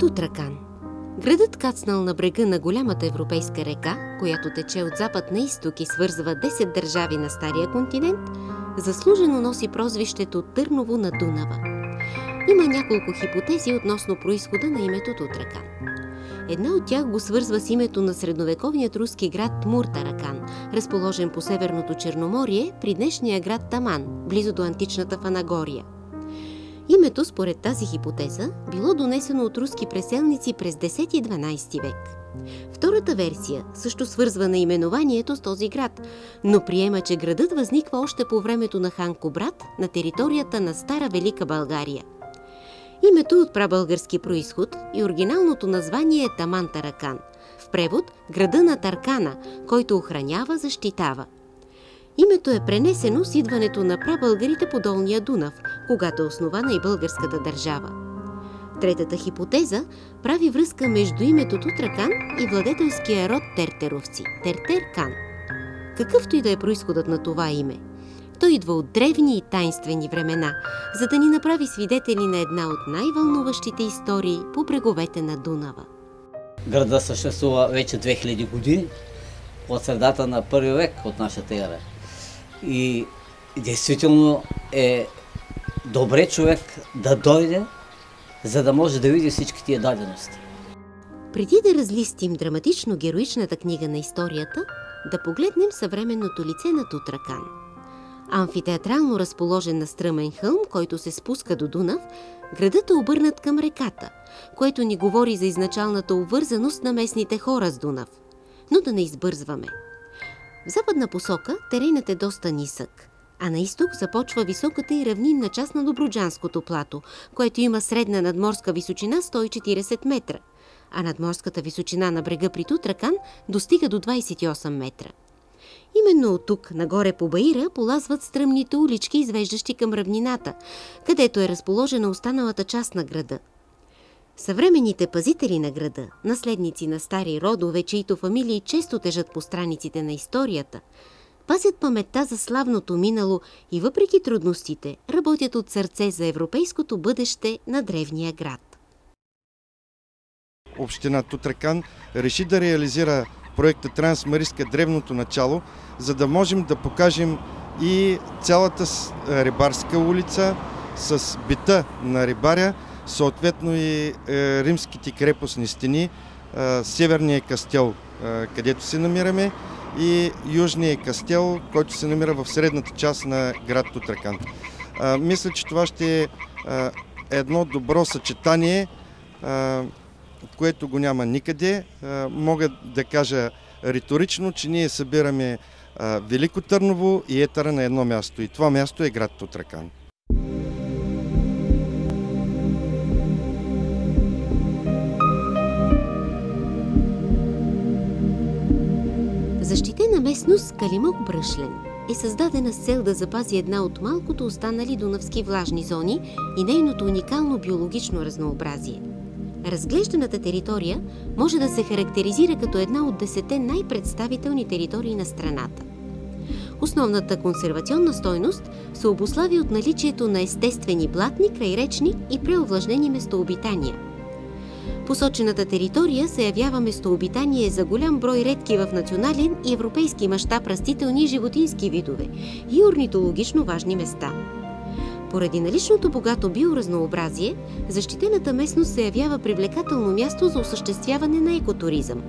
Тутракан. Градът кацнал на брега на голямата европейска река, която тече от запад на изток и свързва 10 държави на Стария континент, заслужено носи прозвището Търново на Дунава. Има няколко хипотези относно произхода на името Тутракан. Една от тях го свързва с името на средновековният руски град Муртаракан, разположен по Северното Черноморие при днешния град Таман, близо до античната Фанагория. Името, според тази хипотеза, било донесено от руски преселници през 10-12 век. Втората версия също свързва наименованието с този град, но приема, че градът възниква още по времето на хан Кубрат на територията на Стара Велика България. Името от прабългарски произход и оригиналното название е Таман Таракан, в превод града на Таркана, който охранява, защитава. Името е пренесено с идването на прабългарите по Долния Дунав, когато е основана и българската държава. Третата хипотеза прави връзка между името Тутракан и владетелския род Тертеровци – Тертер-кан. Какъвто и да е произходът на това име, той идва от древни и тайнствени времена, за да ни направи свидетели на една от най-вълнуващите истории по бреговете на Дунава. Града съществува вече 2000 години, от средата на първи век от нашата ера. И действително е добре човек да дойде, за да може да види всички тия дадености. Преди да разлистим драматично-героичната книга на историята, да погледнем съвременното лице на Тутракан. Амфитеатрално разположен на стръмен хълм, който се спуска до Дунав, градът е обърнат към реката, което ни говори за изначалната обвързаност на местните хора с Дунав. Но да не избързваме. В западна посока теренът е доста нисък, а на изток започва високата и равнинна част на Добруджанското плато, което има средна надморска височина 140 метра, а надморската височина на брега при Тутракан достига до 28 метра. Именно от тук, нагоре по Баира, полазват стръмните улички, извеждащи към равнината, където е разположена останалата част на града. Съвременните пазители на града, наследници на стари родове, чието фамилии често тежат по страниците на историята, пазят паметта за славното минало и въпреки трудностите работят от сърце за европейското бъдеще на древния град. Община Тутракан реши да реализира проекта Трансмариска древното начало, за да можем да покажем и цялата рибарска улица с бита на рибаря, съответно и римските крепостни стени, северния кастел, където се намираме, и южния кастел, който се намира в средната част на град Тутракан. Мисля, че това ще е едно добро съчетание, което го няма никъде. Мога да кажа риторично, че ние събираме Велико Търново и Етъра на едно място. И това място е град Тутракан. Защитена местност Калимок Бръшлен е създадена с цел да запази една от малкото останали дунавски влажни зони и нейното уникално биологично разнообразие. Разглежданата територия може да се характеризира като една от 10 най-представителни територии на страната. Основната консервационна стойност се обуславя от наличието на естествени блатни, крайречни и преовлажнени местообитания. Посочената територия се явява местообитание за голям брой редки в национален и европейски мащаб растителни и животински видове и орнитологично важни места. Поради наличното богато биоразнообразие, защитената местност се явява привлекателно място за осъществяване на екотуризъм.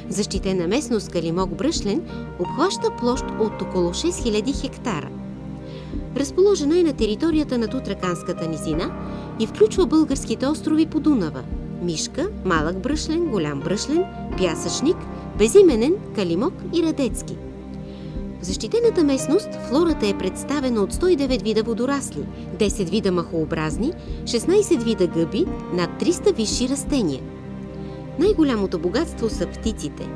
Защитена местност Калимок Бръшлен обхваща площ от около 6000 хектара. Разположена е на територията на Тутраканската низина и включва българските острови по Дунава – Мишка, Малък Бръшлен, Голям Бръшлен, Пясъчник, Безименен, Калимок и Радецки. В защитената местност флората е представена от 109 вида водорасли, 10 вида махообразни, 16 вида гъби, над 300 висши растения. Най-голямото богатство са птиците.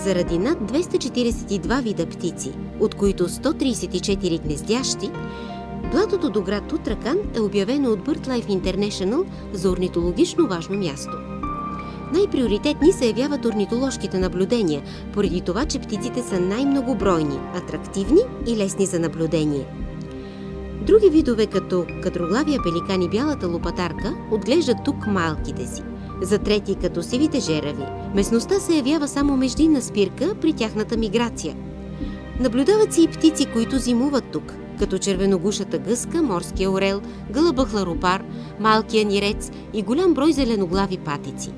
Заради над 242 вида птици, от които 134 гнездящи, платото до град Тутракан е обявено от BirdLife International за орнитологично важно място. Най-приоритетни се явяват орнитоложките наблюдения, поради това, че птиците са най-многобройни, атрактивни и лесни за наблюдение. Други видове, като кадроглавия пеликан и бялата лопатарка, отглеждат тук малките си. За трети, като сивите жерави, местността се явява само междинна спирка при тяхната миграция. Наблюдават се и птици, които зимуват тук, като червеногушата гъска, морския орел, гълъба хларопар, малкия нирец и голям брой зеленоглави патици.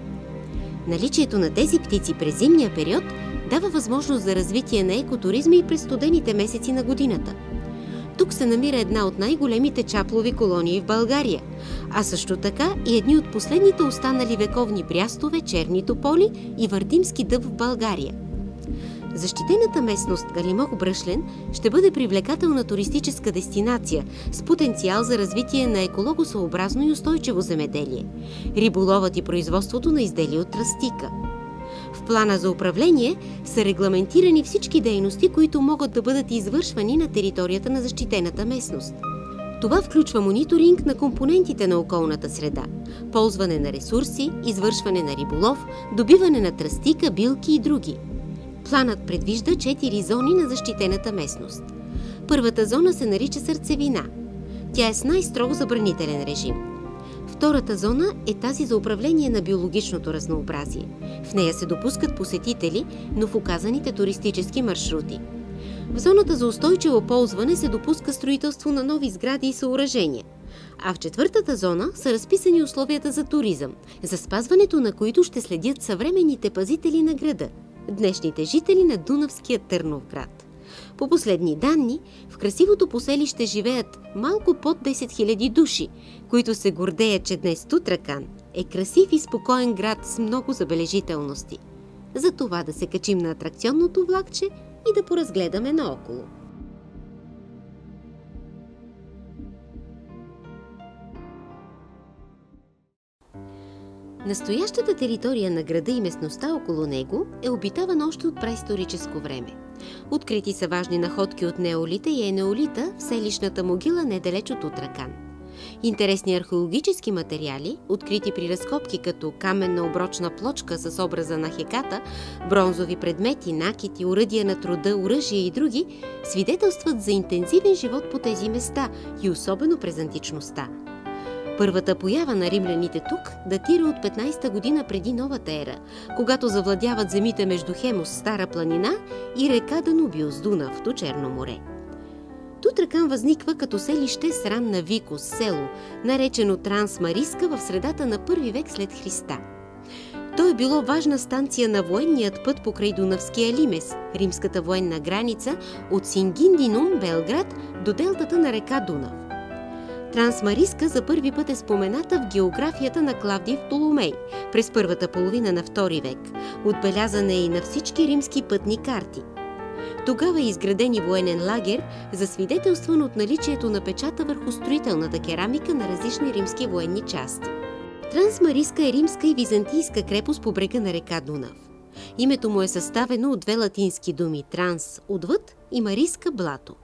Наличието на тези птици през зимния период дава възможност за развитие на екотуризма и през студените месеци на годината. Тук се намира една от най-големите чаплови колонии в България, а също така и едни от последните останали вековни брястове, черни тополи и вардимски дъб в България. Защитената местност Галимок-Бръшлен ще бъде привлекателна туристическа дестинация с потенциал за развитие на екологосъобразно и устойчиво земеделие, риболовът и производството на изделия от тръстика. В плана за управление са регламентирани всички дейности, които могат да бъдат извършвани на територията на защитената местност. Това включва мониторинг на компонентите на околната среда, ползване на ресурси, извършване на риболов, добиване на тръстика, билки и други. Планът предвижда 4 зони на защитената местност. Първата зона се нарича Сърцевина. Тя е с най-строго забранителен режим. Втората зона е тази за управление на биологичното разнообразие. В нея се допускат посетители, но в указаните туристически маршрути. В зоната за устойчиво ползване се допуска строителство на нови сгради и съоръжения. А в четвъртата зона са разписани условията за туризъм, за спазването на които ще следят съвременните пазители на града – днешните жители на Дунавския Търновград. По последни данни, в красивото поселище живеят малко под 10 000 души, които се гордеят, че днес Тутракан е красив и спокоен град с много забележителности. За това да се качим на атракционното влакче и да поразгледаме наоколо. Настоящата територия на града и местността около него е обитавана още от праисторическо време. Открити са важни находки от неолита и енеолита в селищната могила недалеч от Тутракан. Интересни археологически материали, открити при разкопки като каменна оброчна плочка с образа на Хеката, бронзови предмети, накити, оръдия на труда, оръжие и други, свидетелстват за интензивен живот по тези места и особено през античността. Първата поява на римляните тук датира от 15-та година преди новата ера, когато завладяват земите между Хемос, Стара планина и река Данубиус, Дунав, Черно море. Тутракан възниква като селище с ранна Викус, село, наречено Трансмариска в средата на 1 век след Христа. То е било важна станция на военният път покрай Дунавския Лимес, римската военна граница от Сингиндинум, Белград, до делтата на река Дунав. Трансмариска за първи път е спомената в географията на Клавдий Птоломей през първата половина на 2 век. Отбелязан е и на всички римски пътни карти. Тогава е изграден и военен лагер, засвидетелстван от наличието на печата върху строителната керамика на различни римски военни части. Трансмариска е римска и византийска крепост по брега на река Дунав. Името му е съставено от 2 латински думи – транс – отвъд и мариска – блато.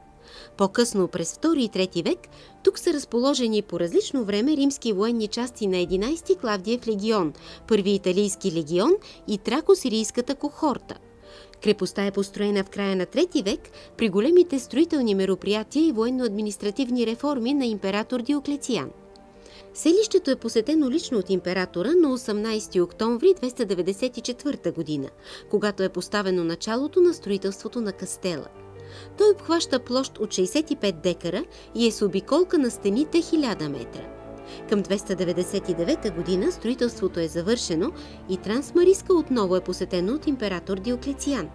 По-късно, през 2 и 3 век, тук са разположени по различно време римски военни части на 11-ти Клавдиев легион, първи италийски легион и трако-сирийската кохорта. Крепостта е построена в края на 3 век при големите строителни мероприятия и военно-административни реформи на император Диоклециан. Селището е посетено лично от императора на 18 октомври 294 година, когато е поставено началото на строителството на кастела. Той обхваща площ от 65 декара и е с обиколка на стените 1000 метра. Към 299 година строителството е завършено и Трансмариска отново е посетено от император Диоклециан.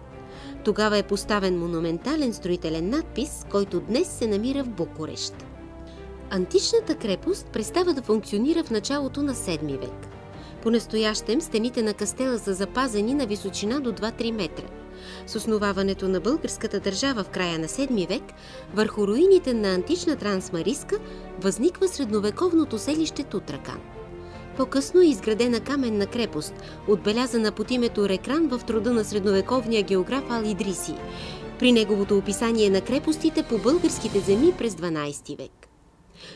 Тогава е поставен монументален строителен надпис, който днес се намира в Букурещ. Античната крепост престава да функционира в началото на 7 век. По-настоящем стените на кастела са запазени на височина до 2-3 метра. С основаването на българската държава в края на 7 век, върху руините на антична Трансмариска възниква средновековното селище Тутракан. По-късно е изградена каменна крепост, отбелязана под името Рекран в труда на средновековния географ Ал-Идриси, при неговото описание на крепостите по българските земи през 12 век.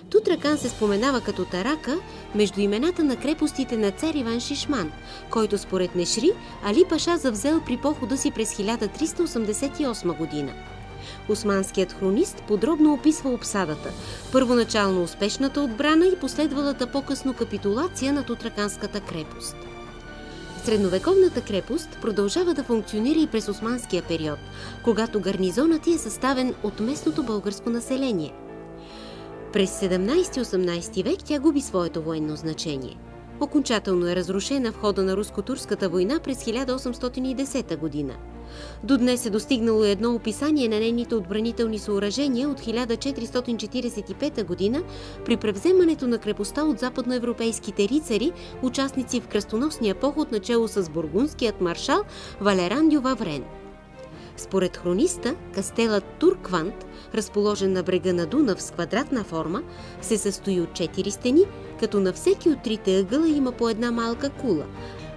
Тутракан се споменава като Тарака между имената на крепостите на цар Иван Шишман, който според Нешри Али Паша завзел при похода си през 1388 година. Османският хронист подробно описва обсадата, първоначално успешната отбрана и последвалата по-късно капитулация на Тутраканската крепост. Средновековната крепост продължава да функционира и през османския период, когато гарнизонът е съставен от местното българско население. През 17-18 век тя губи своето военно значение. Окончателно е разрушена в хода на руско-турската война през 1810 година. До днес е достигнало едно описание на нейните отбранителни съоръжения от 1445 година при превземането на крепостта от западноевропейските рицари, участници в кръстоносния поход начело с бургундският маршал Валеран дю Ваврен. Според хрониста, кастелът Турквант, разположен на брега на Дунав с квадратна форма, се състои от 4 стени, като на всеки от трите ъгъла има по една малка кула,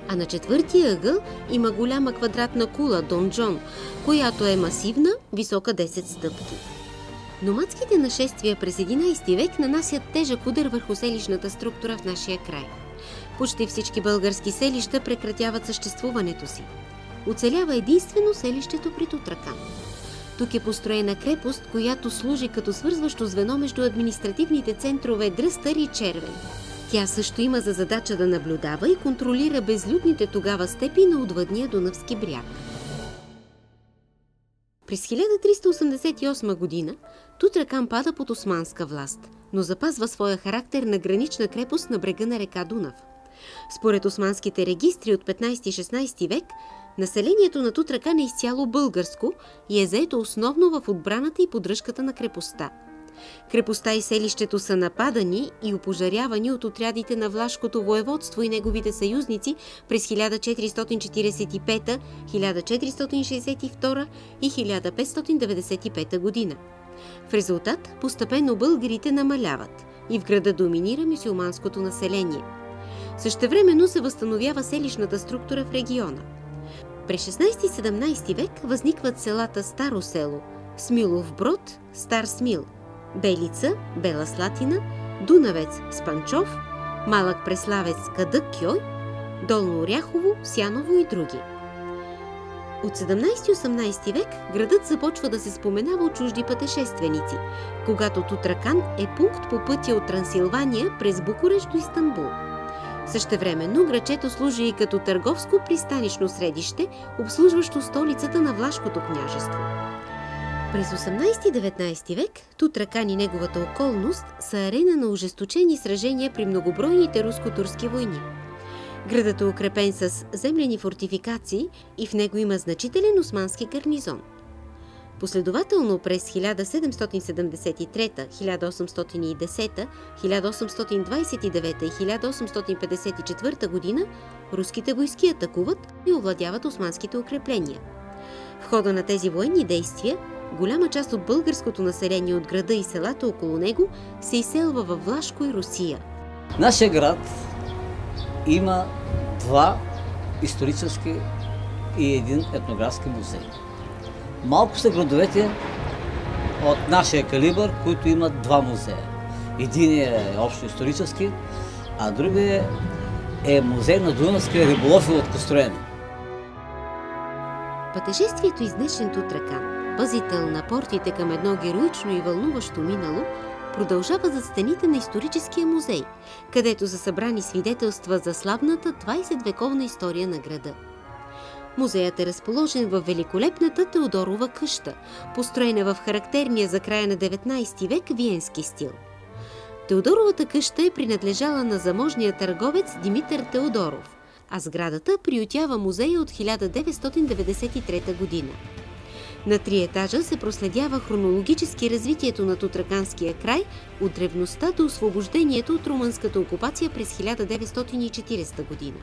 а на четвъртия ъгъл има голяма квадратна кула, донджон, която е масивна, висока 10 стъпки. Номадските нашествия през 11 век нанасят тежък удар върху селищната структура в нашия край. Почти всички български селища прекратяват съществуването си. Оцелява единствено селището при Тутракан. Тук е построена крепост, която служи като свързващо звено между административните центрове Дръстър и Червен. Тя също има за задача да наблюдава и контролира безлюдните тогава степи на отвъдния Дунавски бряг. През 1388 година Тутракан пада под османска власт, но запазва своя характер на гранична крепост на брега на река Дунав. Според османските регистри от 15-16 век, населението на Тутракан е изцяло българско и е заето основно в отбраната и поддръжката на крепостта. Крепостта и селището са нападани и опожарявани от отрядите на Влашкото воеводство и неговите съюзници през 1445, 1462 и 1595 година. В резултат постепенно българите намаляват и в града доминира мюсюлманското население. Същевременно се възстановява селищната структура в региона. През 16-17 век възникват селата Старо село, Смилов Брод, Стар Смил, Белица, Бела Слатина, Дунавец, Спанчов, Малък Преславец, Кадък Кьой, Долно Оряхово, Сяново и други. От 17-18 век градът започва да се споменава от чужди пътешественици, когато Тутракан е пункт по пътя от Трансилвания през Букурещ до Истанбул. Същевременно грачето служи и като търговско пристанищно средище, обслужващо столицата на Влашкото княжество. През 18-19 век Тутракан и неговата околност са арена на ожесточени сражения при многобройните руско-турски войни. Градът е укрепен с землени фортификации и в него има значителен османски гарнизон. Последователно през 1773, 1810, 1829 и 1854 година руските войски атакуват и овладяват османските укрепления. В хода на тези военни действия голяма част от българското население от града и селата около него се изселва във Влашко и Русия. Нашия град има 2 исторически и 1 етнографски музей. Малко са градовете от нашия калибър, които имат 2 музея. Единият е общо исторически, а другият е музей на дунавския риболов и лодкостроене. Пътешествието из днешен Тутракан, пазител на портите към едно героично и вълнуващо минало, продължава зад стените на историческия музей, където са събрани свидетелства за славната 20-вековна история на града. Музеят е разположен в великолепната Теодорова къща, построена в характерния за края на 19 век виенски стил. Теодоровата къща е принадлежала на заможния търговец Димитър Теодоров, а сградата приютява музея от 1993 година. На 3 етажа се проследява хронологически развитието на Тутраканския край от древността до освобождението от румънската окупация през 1940 година.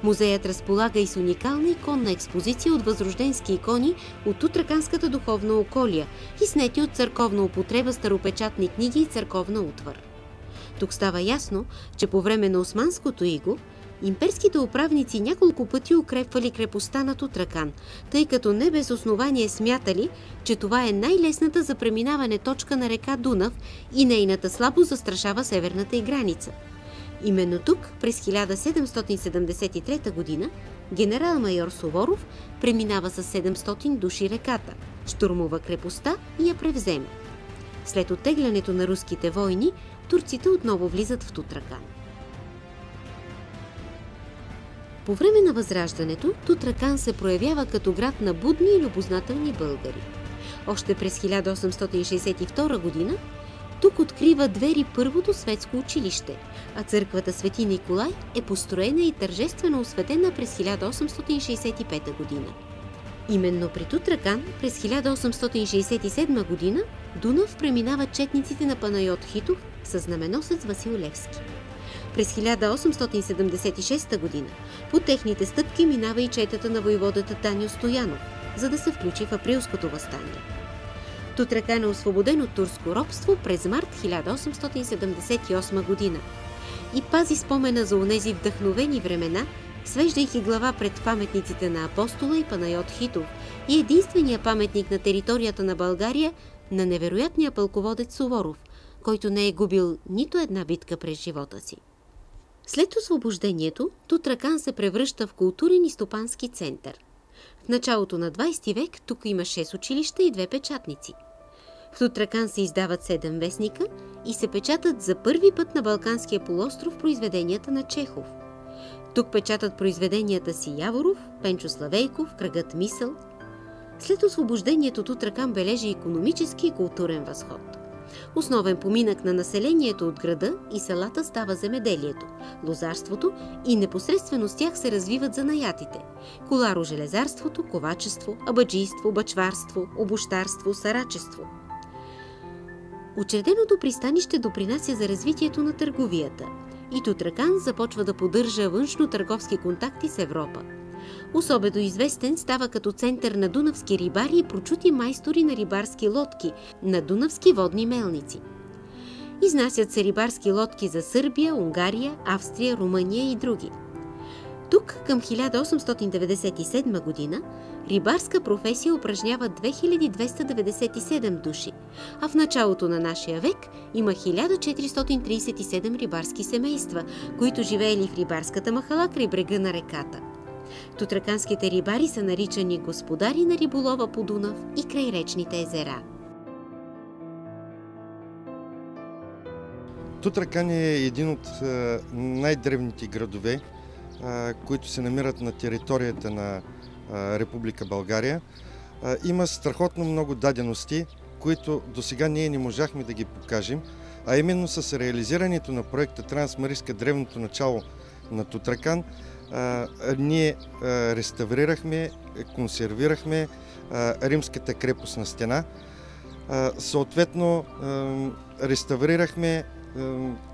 Музеят разполага и с уникална иконна експозиция от възрожденски икони от Тутраканската духовна околия и снети от църковна употреба старопечатни книги и църковна утвар. Тук става ясно, че по време на османското иго имперските управници няколко пъти укрепвали крепостта на Тутракан, тъй като не без основание смятали, че това е най-лесната за преминаване точка на река Дунав и нейната слабо застрашава северната й граница. Именно тук, през 1773 година, генерал-майор Суворов преминава с 700 души реката, щурмува крепостта и я превзема. След оттеглянето на руските войни, турците отново влизат в Тутракан. По време на Възраждането Тутракан се проявява като град на будни и любознателни българи. Още през 1862 година тук открива двери първото светско училище, а църквата Свети Николай е построена и тържествено осветена през 1865 година. Именно при Тутракан през 1867 година Дунав преминават четниците на Панайот Хитов със знаменосец Васил Левски. През 1876 година по техните стъпки минава и четата на войводата Таньо Стоянов, за да се включи в априлското въстание. Тутракан е освободен от турско робство през март 1878 година и пази спомена за онези вдъхновени времена, свеждайки глава пред паметниците на Апостола и Панайот Хитов и единствения паметник на територията на България на невероятния пълководец Суворов, който не е губил нито една битка през живота си. След освобождението, Тутракан се превръща в културен и стопански център. В началото на 20 век тук има 6 училища и 2 печатници. В Тутракан се издават 7 вестника и се печатат за първи път на Балканския полуостров произведенията на Чехов. Тук печатат произведенията си Яворов, Пенчо Славейков, Кръгът мисъл. След освобождението Тутракан бележи икономически и културен възход. Основен поминък на населението от града и селата става земеделието, лозарството и непосредствено с тях се развиват занаятите – коларо-железарството, ковачество, абаджийство, бачварство, обущарство, сарачество. Учреденото пристанище допринася за развитието на търговията и Тутракан започва да поддържа външно-търговски контакти с Европа. Особено известен става като център на дунавски рибари и прочути майстори на рибарски лодки, на дунавски водни мелници. Изнасят се рибарски лодки за Сърбия, Унгария, Австрия, Румъния и други. Тук към 1897 година рибарска професия упражнява 2297 души, а в началото на нашия век има 1437 рибарски семейства, които живеели в рибарската махала край брега на реката. Тутраканските рибари са наричани господари на риболова по Дунав и край речните езера. Тутракан е един от най-древните градове, които се намират на територията на Република България. Има страхотно много дадености, които досега ние не можахме да ги покажем, а именно с реализирането на проекта Трансмарийска древното начало на Тутракан, ние реставрирахме, консервирахме римската крепостна стена. Съответно, реставрирахме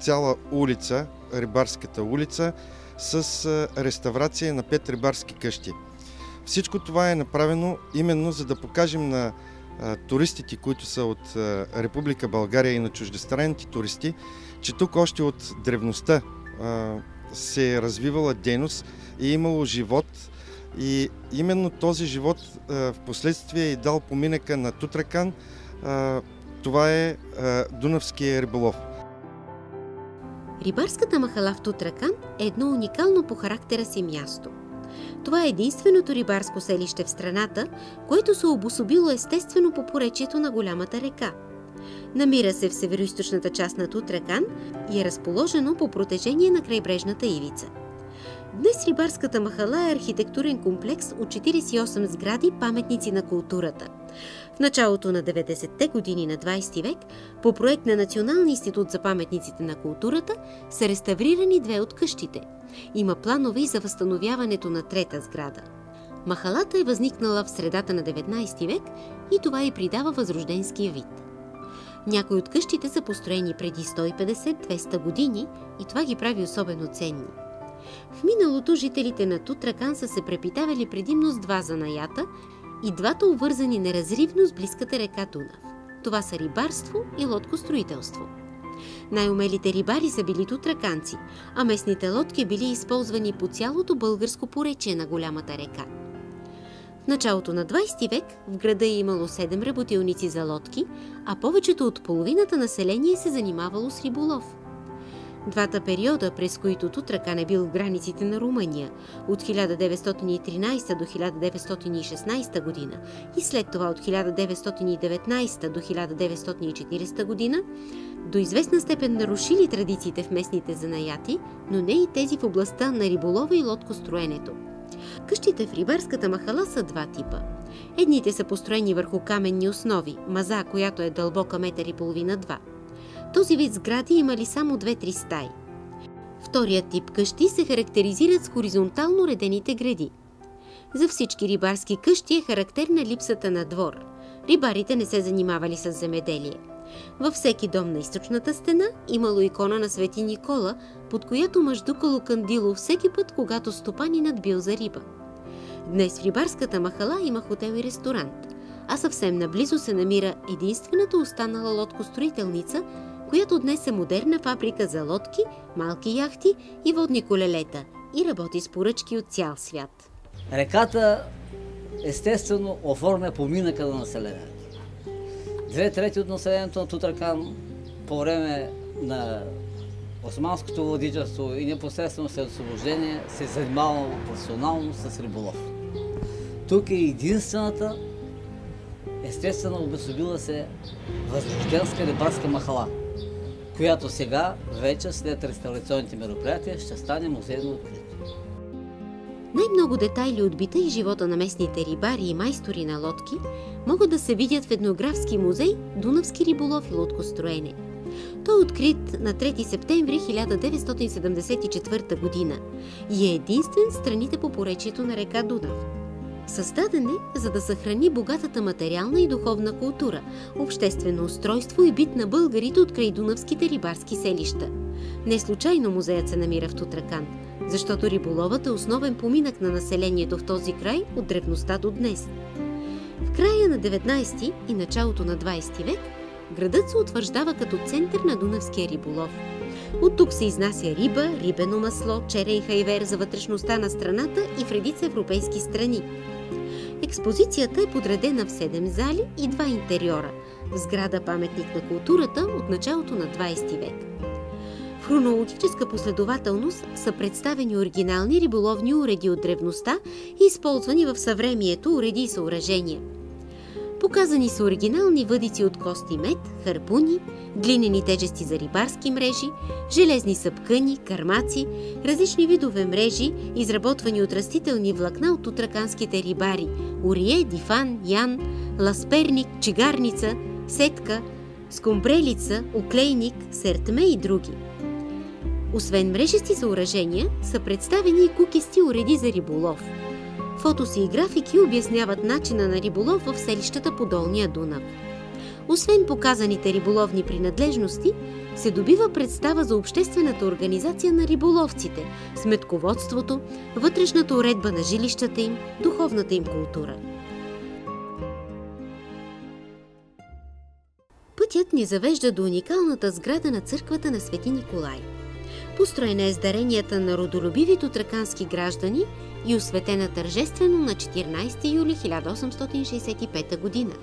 цяла улица, рибарската улица, с реставрация на 5 рибарски къщи. Всичко това е направено именно за да покажем на туристите, които са от Република България и на чуждестранните туристи, че тук още от древността се е развивала дейност и е имало живот и именно този живот в последствие е дал поминъка на Тутракан. Това е дунавския риболов. Рибарската махала в Тутракан е едно уникално по характера си място. Това е единственото рибарско селище в страната, което се обособило естествено по поречието на голямата река. Намира се в североизточната част на Тутракан и е разположено по протежение на крайбрежната ивица. Днес рибарската махала е архитектурен комплекс от 48 сгради паметници на културата. В началото на 90-те години на 20 век по проект на Националния институт за паметниците на културата са реставрирани 2 от къщите. Има планове и за възстановяването на 3-та сграда. Махалата е възникнала в средата на 19 век и това й придава възрожденския вид. Някои от къщите са построени преди 150-200 години и това ги прави особено ценни. В миналото жителите на Тутракан са се препитавали предимно с 2 занаята и двата обвързани неразривно с близката река Дунав. Това са рибарство и лодкостроителство. Най-умелите рибари са били тутраканци, а местните лодки били използвани по цялото българско поречие на голямата река. В началото на 20 век в града е имало 7 работилници за лодки, а повечето от половината население се занимавало с риболов. Двата периода, през които Тутракан е бил в границите на Румъния, от 1913 до 1916 година и след това от 1919 до 1940 година, до известна степен нарушили традициите в местните занаяти, но не и тези в областта на риболова и лодкостроенето. Къщите в рибарската махала са два типа. Едните са построени върху каменни основи, маза, която е дълбока 1,5-2 м. Този вид сгради имали само 2-3 стаи. Вторият тип къщи се характеризират с хоризонтално редените греди. За всички рибарски къщи е характерна липсата на двор. Рибарите не се занимавали с земеделие. Във всеки дом на източната стена имало икона на Свети Никола, под която мъждукало кандило всеки път, когато стопанинът бил за риба. Днес в рибарската махала има хотел и ресторант, а съвсем наблизо се намира единствената останала лодкостроителница, която днес е модерна фабрика за лодки, малки яхти и водни колелета и работи с поръчки от цял свят. Реката естествено оформя поминъка на населението. 2/3 от населението на Тутракан по време на османското владичество и непосредствено след освобождение се занимавало професионално с риболов. Тук е единствената естествено обособила се възрожденска рибарска махала, която сега, вече след реставрационните мероприятия, ще стане музейно открито. Най-много детайли от бита и живота на местните рибари и майстори на лодки могат да се видят в етнографски музей Дунавски риболов и лодкостроене. Той е открит на 3 септември 1974 година и е единствен в страните по поречието на река Дунав. Създаден е, за да съхрани богатата материална и духовна култура, обществено устройство и бит на българите от край дунавските рибарски селища. Не случайно музеят се намира в Тутракан, защото риболовът е основен поминък на населението в този край от древността до днес. В края на 19 и началото на 20 век градът се утвърждава като център на дунавския риболов. От тук се изнася риба, рибено масло, черен хайвер за вътрешността на страната и в редица европейски страни. Експозицията е подредена в 7 зали и 2 интериора, в сграда паметник на културата от началото на 20 век. В хронологическа последователност са представени оригинални риболовни уреди от древността и използвани в съвремието уреди и съоръжения. Показани са оригинални въдици от кост и мед, харпуни, глинени тежести за рибарски мрежи, железни съпкъни, кармаци, различни видове мрежи, изработвани от растителни влакна от тутраканските рибари – урие, дифан, ян, ласперник, чигарница, сетка, скумбрелица, оклейник, сертме и други. Освен мрежести съоръжения, са представени и кукисти уреди за риболов. Фотоси и графики обясняват начина на риболов в селищата по долния Дунав. Освен показаните риболовни принадлежности, се добива представа за обществената организация на риболовците, сметководството, вътрешната уредба на жилищата им, духовната им култура. Пътят ни завежда до уникалната сграда на църквата на Свети Николай. Построена е с даренията на родолюбиви тутракански граждани и осветена тържествено на 14 юли 1865 година.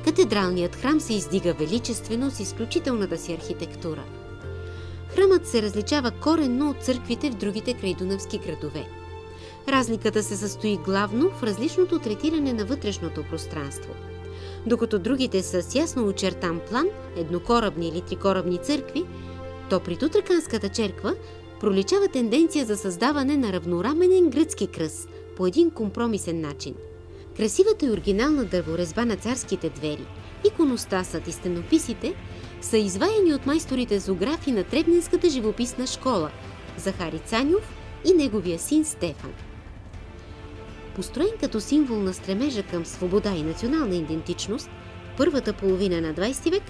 Катедралният храм се издига величествено с изключителната си архитектура. Храмът се различава коренно от църквите в другите крайдунавски градове. Разликата се състои главно в различното третиране на вътрешното пространство. Докато другите са с ясно очертан план, еднокорабни или трикорабни църкви, то при Тутраканската черква проличава тенденция за създаване на равнораменен гръцки кръст по един компромисен начин. Красивата и оригинална дърворезба на царските двери, иконостасът и стенописите са изваяни от майсторите зоографи на Требненската живописна школа Захари Цаньов и неговия син Стефан. Построен като символ на стремежа към свобода и национална идентичност, в първата половина на 20 век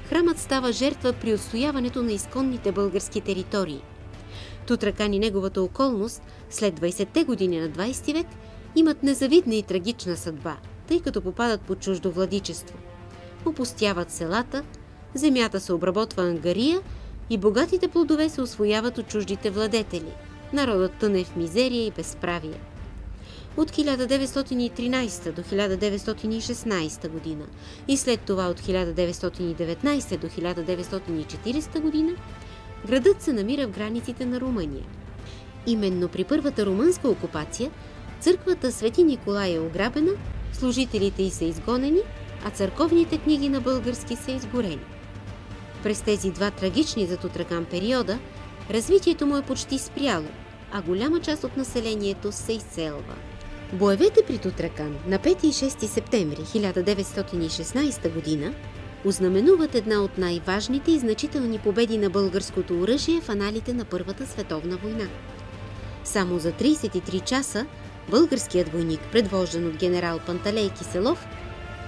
храмът става жертва при отстояването на изконните български територии. Тутракан и неговата околност след 20-те години на 20 век имат незавидна и трагична съдба, тъй като попадат под чуждо владичество. Опустяват селата, земята се обработва ангария и богатите плодове се усвояват от чуждите владетели. Народът тъне в мизерия и безправие. От 1913 до 1916 година и след това от 1919 до 1940 година Градът се намира в границите на Румъния. Именно при първата румънска окупация църквата Свети Николай е ограбена, служителите й са изгонени, а църковните книги на български са изгорени. През тези два трагични за Тутракан периода развитието му е почти спряло, а голяма част от населението се изселва. Боевете при Тутракан на 5 и 6 септември 1916 година ознаменуват една от най-важните и значителни победи на българското оръжие в аналите на Първата световна война. Само за 33 часа българският войник, предвождан от генерал Панталей Киселов,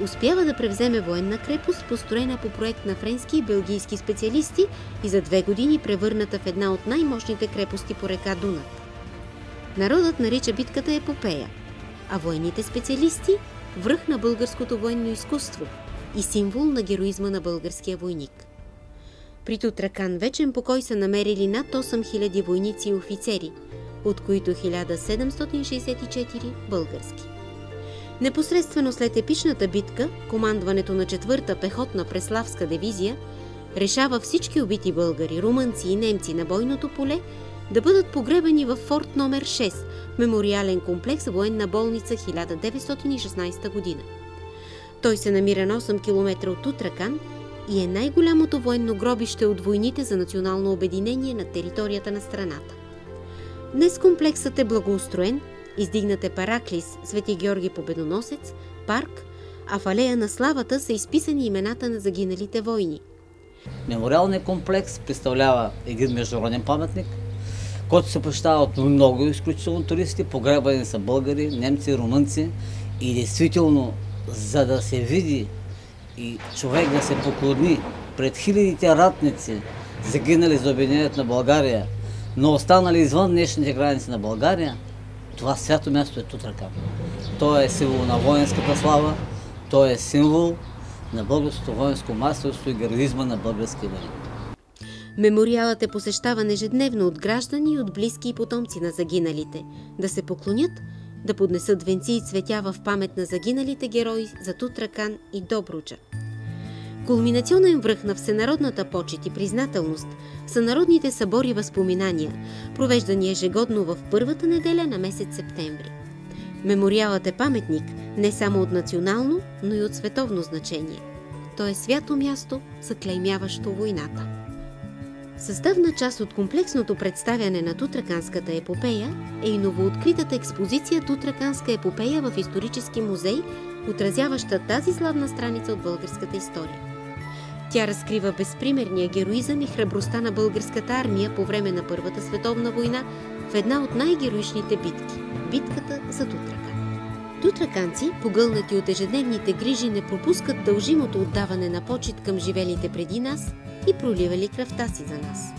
успява да превземе военна крепост, построена по проект на френски и белгийски специалисти и за 2 години превърната в една от най-мощните крепости по река Дунав. Народът нарича битката епопея, а военните специалисти – връх на българското военно изкуство и символ на героизма на българския войник. При Тутракан вечен покой са намерили над 8000 войници и офицери, от които 1764 български. Непосредствено след епичната битка, командването на 4-та пехотна Преславска дивизия решава всички убити българи, румънци и немци на бойното поле да бъдат погребани в форт номер 6, мемориален комплекс военна болница 1916 година. Той се намира на 8 км от Тутракан и е най-голямото военно гробище от войните за национално обединение на територията на страната. Днес комплексът е благоустроен, издигнат е параклис Свети Георги Победоносец, парк, а в алея на славата са изписани имената на загиналите войни. Мемориалният комплекс представлява един международен паметник, който се посещава от много изключително туристи, погребани са българи, немци, румънци и действително, за да се види и човек да се поклони пред хилядите ратници, загинали за обединението на България, но останали извън днешните граници на България, това свято място е Тутракан. То е символ на воинската слава, то е символ на българското воинско мастерство и героизма на българския войник. Мемориалът е посещаван ежедневно от граждани и от близки и потомци на загиналите, да се поклонят, да поднесат венци и цветя в памет на загиналите герои за Тутракан и Добруджа. Кулминационен връх на всенародната почет и признателност са народните събори и възпоминания, провеждани ежегодно в първата неделя на месец септември. Мемориалът е паметник не само от национално, но и от световно значение. То е свято място, заклеймяващо войната. Съставна част от комплексното представяне на Тутраканската епопея е и новооткритата експозиция Тутраканска епопея в исторически музей, отразяваща тази славна страница от българската история. Тя разкрива безпримерния героизъм и храбростта на българската армия по време на Първата световна война в една от най-героичните битки – битката за Тутракан. Тутраканци, погълнати от ежедневните грижи, не пропускат дължимото отдаване на почит към живелите преди нас и проливали кръвта си за нас.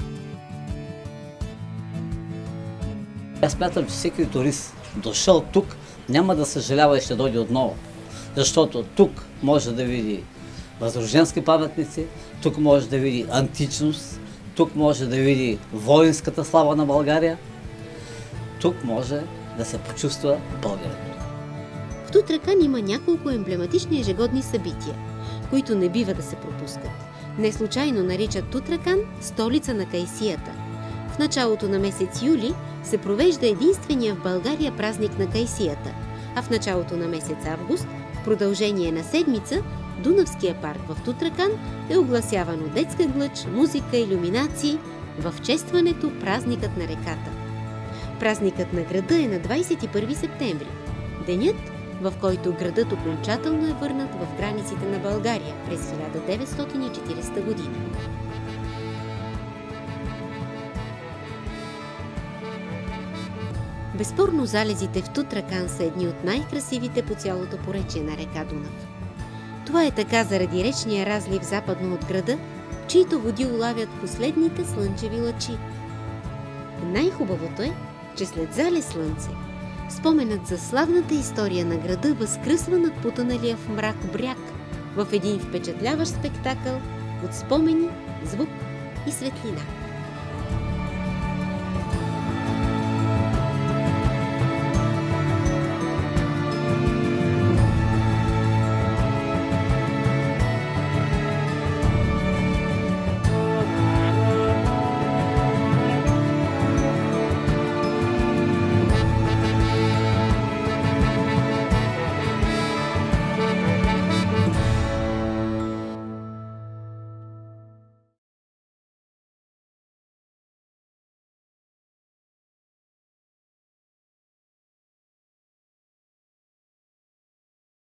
Аз смятам, че всеки турист дошъл тук няма да съжалява и ще дойде отново, защото тук може да види възрожденски паметници, тук може да види античност, тук може да види воинската слава на България, тук може да се почувства българин. В Тутракан има няколко емблематични ежегодни събития, които не бива да се пропускат. Не случайно наричат Тутракан столица на кайсията. В началото на месец юли се провежда единствения в България празник на кайсията, а в началото на месец август, в продължение на седмица, Дунавския парк в Тутракан е огласяван от детска глъч, музика, илюминации в честването празникът на реката. Празникът на града е на 21 септември, денят, в който градът окончателно е върнат в границите на България през 1940 година. Безспорно залезите в Тутракан са едни от най-красивите по цялото поречие на река Дунав. Това е така заради речния разлив западно от града, чието води улавят последните слънчеви лъчи. Най-хубавото е, че след залез слънце, споменът за славната история на града възкръсва над потъналия в мрак бряг в един впечатляващ спектакъл от спомени, звук и светлина.